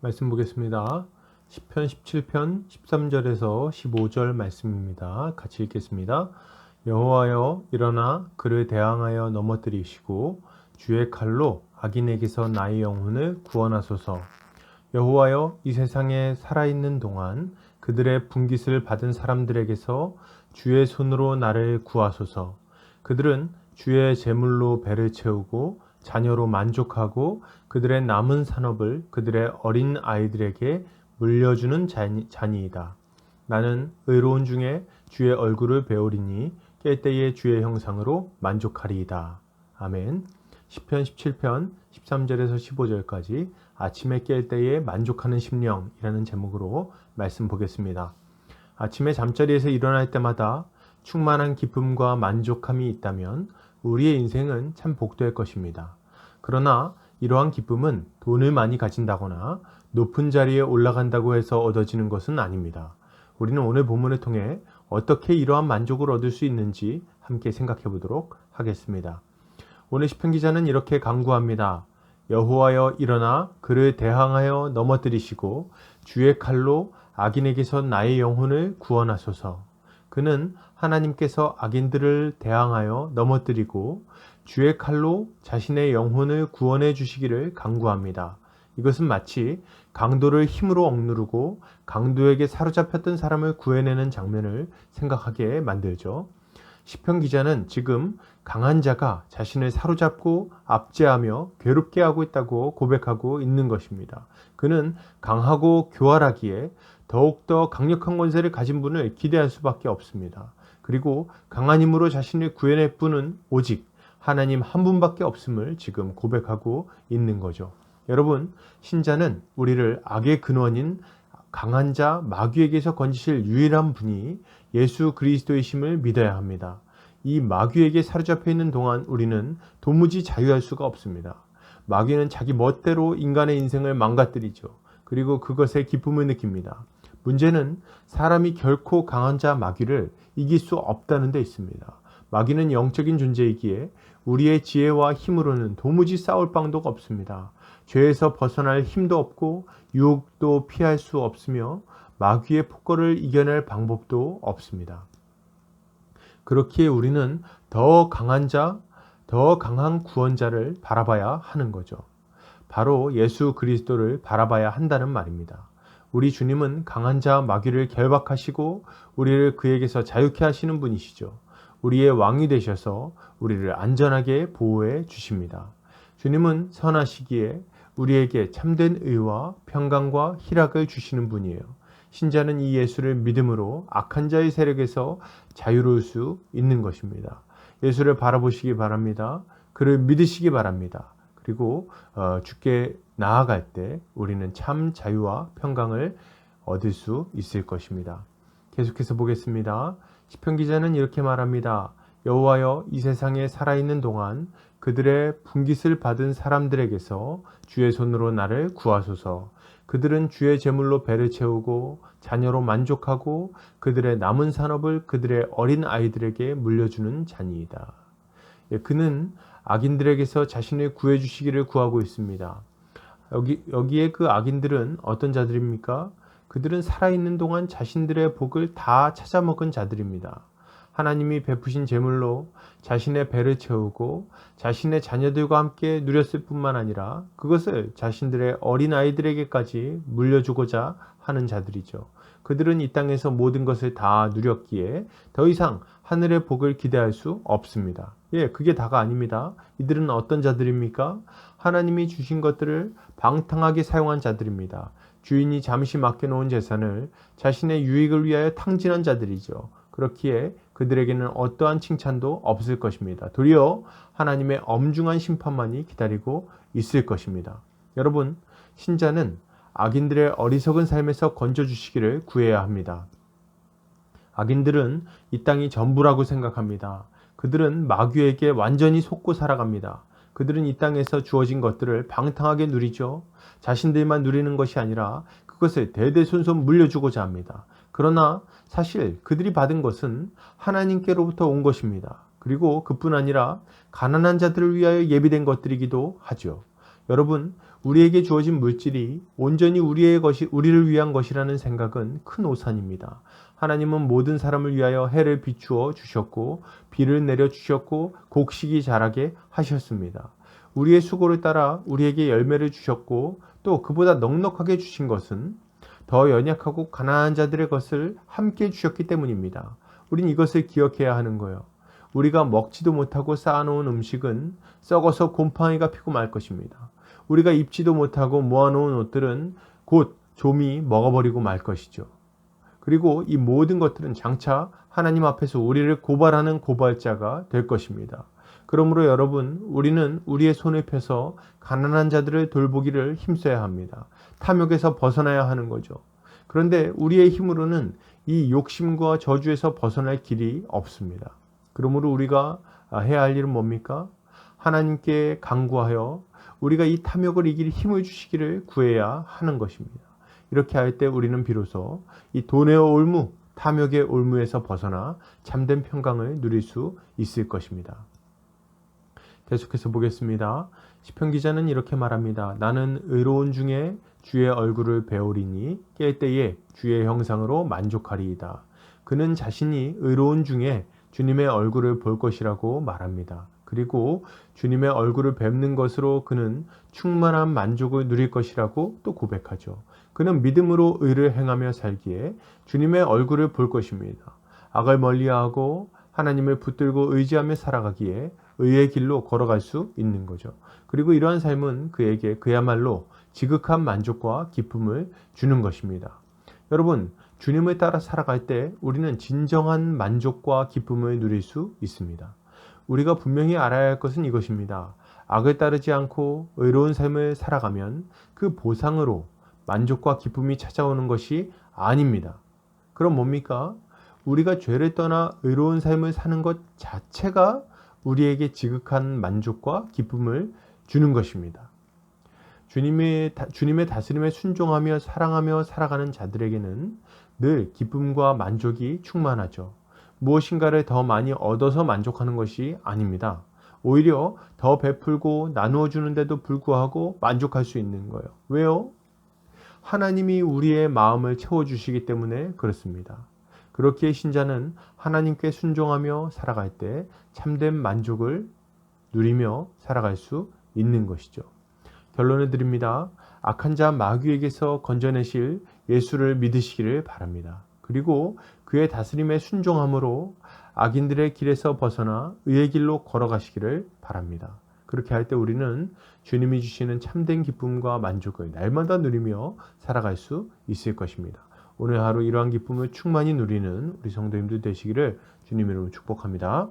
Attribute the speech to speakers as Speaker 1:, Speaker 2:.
Speaker 1: 말씀 보겠습니다. 시편 17편 13절에서 15절 말씀입니다. 같이 읽겠습니다. 여호와여 일어나 그를 대항하여 넘어뜨리시고 주의 칼로 악인에게서 나의 영혼을 구원하소서. 여호와여 이 세상에 살아있는 동안 그들의 분깃을 받은 사람들에게서 주의 손으로 나를 구하소서. 그들은 주의 제물로 배를 채우고 자녀로 만족하고 그들의 남은 산업을 그들의 어린 아이들에게 물려주는 자니이다. 나는 의로운 중에 주의 얼굴을 배우리니 깰 때에 주의 형상으로 만족하리이다. 아멘. 시편 17편 13절에서 15절까지 아침에 깰 때에 만족하는 심령이라는 제목으로 말씀 보겠습니다. 아침에 잠자리에서 일어날 때마다 충만한 기쁨과 만족함이 있다면 우리의 인생은 참 복될 것입니다. 그러나 이러한 기쁨은 돈을 많이 가진다거나 높은 자리에 올라간다고 해서 얻어지는 것은 아닙니다. 우리는 오늘 본문을 통해 어떻게 이러한 만족을 얻을 수 있는지 함께 생각해 보도록 하겠습니다. 오늘 시편 기자는 이렇게 간구합니다. 여호와여 일어나 그를 대항하여 넘어뜨리시고 주의 칼로 악인에게서 나의 영혼을 구원하소서. 그는 하나님께서 악인들을 대항하여 넘어뜨리고 주의 칼로 자신의 영혼을 구원해 주시기를 간구합니다. 이것은 마치 강도를 힘으로 억누르고 강도에게 사로잡혔던 사람을 구해내는 장면을 생각하게 만들죠. 시편 기자는 지금 강한 자가 자신을 사로잡고 압제하며 괴롭게 하고 있다고 고백하고 있는 것입니다. 그는 강하고 교활하기에 더욱더 강력한 권세를 가진 분을 기대할 수밖에 없습니다. 그리고 강한 힘으로 자신을 구해낼 분은 오직 하나님 한 분밖에 없음을 지금 고백하고 있는 거죠. 여러분, 신자는 우리를 악의 근원인 강한 자 마귀에게서 건지실 유일한 분이 예수 그리스도이심을 믿어야 합니다. 이 마귀에게 사로잡혀 있는 동안 우리는 도무지 자유할 수가 없습니다. 마귀는 자기 멋대로 인간의 인생을 망가뜨리죠. 그리고 그것에 기쁨을 느낍니다. 문제는 사람이 결코 강한 자 마귀를 이길 수 없다는 데 있습니다. 마귀는 영적인 존재이기에 우리의 지혜와 힘으로는 도무지 싸울 방도가 없습니다. 죄에서 벗어날 힘도 없고 유혹도 피할 수 없으며 마귀의 폭거를 이겨낼 방법도 없습니다. 그렇기에 우리는 더 강한 자, 더 강한 구원자를 바라봐야 하는 거죠. 바로 예수 그리스도를 바라봐야 한다는 말입니다. 우리 주님은 강한 자 마귀를 결박하시고 우리를 그에게서 자유케 하시는 분이시죠. 우리의 왕이 되셔서 우리를 안전하게 보호해 주십니다. 주님은 선하시기에 우리에게 참된 의와 평강과 희락을 주시는 분이에요. 신자는 이 예수를 믿음으로 악한 자의 세력에서 자유로울 수 있는 것입니다. 예수를 바라보시기 바랍니다. 그를 믿으시기 바랍니다. 그리고 주께 나아갈 때 우리는 참 자유와 평강을 얻을 수 있을 것입니다. 계속해서 보겠습니다. 시편 기자는 이렇게 말합니다. 여호와여 이 세상에 살아있는 동안 그들의 분깃을 받은 사람들에게서 주의 손으로 나를 구하소서. 그들은 주의 제물로 배를 채우고 자녀로 만족하고 그들의 남은 산업을 그들의 어린 아이들에게 물려주는 자니이다. 그는 악인들에게서 자신을 구해주시기를 구하고 있습니다. 여기에 그 악인들은 어떤 자들입니까? 그들은 살아있는 동안 자신들의 복을 다 찾아먹은 자들입니다. 하나님이 베푸신 제물로 자신의 배를 채우고 자신의 자녀들과 함께 누렸을 뿐만 아니라 그것을 자신들의 어린 아이들에게까지 물려주고자 하는 자들이죠. 그들은 이 땅에서 모든 것을 다 누렸기에 더 이상 하늘의 복을 기대할 수 없습니다. 그게 다가 아닙니다. 이들은 어떤 자들입니까? 하나님이 주신 것들을 방탕하게 사용한 자들입니다. 주인이 잠시 맡겨놓은 재산을 자신의 유익을 위하여 탕진한 자들이죠. 그렇기에 그들에게는 어떠한 칭찬도 없을 것입니다. 도리어 하나님의 엄중한 심판만이 기다리고 있을 것입니다. 여러분, 신자는 악인들의 어리석은 삶에서 건져주시기를 구해야 합니다. 악인들은 이 땅이 전부라고 생각합니다. 그들은 마귀에게 완전히 속고 살아갑니다. 그들은 이 땅에서 주어진 것들을 방탕하게 누리죠. 자신들만 누리는 것이 아니라 그것을 대대손손 물려주고자 합니다. 그러나 사실 그들이 받은 것은 하나님께로부터 온 것입니다. 그리고 그뿐 아니라 가난한 자들을 위하여 예비된 것들이기도 하죠. 여러분, 우리에게 주어진 물질이 온전히 우리를 위한 것이라는 생각은 큰 오산입니다. 하나님은 모든 사람을 위하여 해를 비추어 주셨고 비를 내려 주셨고 곡식이 자라게 하셨습니다. 우리의 수고를 따라 우리에게 열매를 주셨고 또 그보다 넉넉하게 주신 것은 더 연약하고 가난한 자들의 것을 함께 주셨기 때문입니다. 우린 이것을 기억해야 하는 거예요. 우리가 먹지도 못하고 쌓아놓은 음식은 썩어서 곰팡이가 피고 말 것입니다. 우리가 입지도 못하고 모아놓은 옷들은 곧 좀이 먹어버리고 말 것이죠. 그리고 이 모든 것들은 장차 하나님 앞에서 우리를 고발하는 고발자가 될 것입니다. 그러므로 여러분, 우리는 우리의 손을 펴서 가난한 자들을 돌보기를 힘써야 합니다. 탐욕에서 벗어나야 하는 거죠. 그런데 우리의 힘으로는 이 욕심과 저주에서 벗어날 길이 없습니다. 그러므로 우리가 해야 할 일은 뭡니까? 하나님께 간구하여 우리가 이 탐욕을 이길 힘을 주시기를 구해야 하는 것입니다. 이렇게 할 때 우리는 비로소 이 돈의 올무, 탐욕의 올무에서 벗어나 참된 평강을 누릴 수 있을 것입니다. 계속해서 보겠습니다. 시편 기자는 이렇게 말합니다. 나는 의로운 중에 주의 얼굴을 배우리니 깰 때에 주의 형상으로 만족하리이다. 그는 자신이 의로운 중에 주님의 얼굴을 볼 것이라고 말합니다. 그리고 주님의 얼굴을 뵙는 것으로 그는 충만한 만족을 누릴 것이라고 또 고백하죠. 그는 믿음으로 의를 행하며 살기에 주님의 얼굴을 볼 것입니다. 악을 멀리하고 하나님을 붙들고 의지하며 살아가기에 의의 길로 걸어갈 수 있는 거죠. 그리고 이러한 삶은 그에게 그야말로 지극한 만족과 기쁨을 주는 것입니다. 여러분, 주님을 따라 살아갈 때 우리는 진정한 만족과 기쁨을 누릴 수 있습니다. 우리가 분명히 알아야 할 것은 이것입니다. 악을 따르지 않고 의로운 삶을 살아가면 그 보상으로 만족과 기쁨이 찾아오는 것이 아닙니다. 그럼 뭡니까? 우리가 죄를 떠나 의로운 삶을 사는 것 자체가 우리에게 지극한 만족과 기쁨을 주는 것입니다. 주님의 다스림에 순종하며 사랑하며 살아가는 자들에게는 늘 기쁨과 만족이 충만하죠. 무엇인가를 더 많이 얻어서 만족하는 것이 아닙니다. 오히려 더 베풀고 나누어 주는데도 불구하고 만족할 수 있는 거예요. 왜요? 하나님이 우리의 마음을 채워주시기 때문에 그렇습니다. 그렇기에 신자는 하나님께 순종하며 살아갈 때 참된 만족을 누리며 살아갈 수 있는 것이죠. 결론을 드립니다. 악한 자 마귀에게서 건져내실 예수를 믿으시기를 바랍니다. 그리고 그의 다스림에 순종함으로 악인들의 길에서 벗어나 의의 길로 걸어가시기를 바랍니다. 그렇게 할 때 우리는 주님이 주시는 참된 기쁨과 만족을 날마다 누리며 살아갈 수 있을 것입니다. 오늘 하루 이러한 기쁨을 충만히 누리는 우리 성도님들 되시기를 주님 이름으로 축복합니다.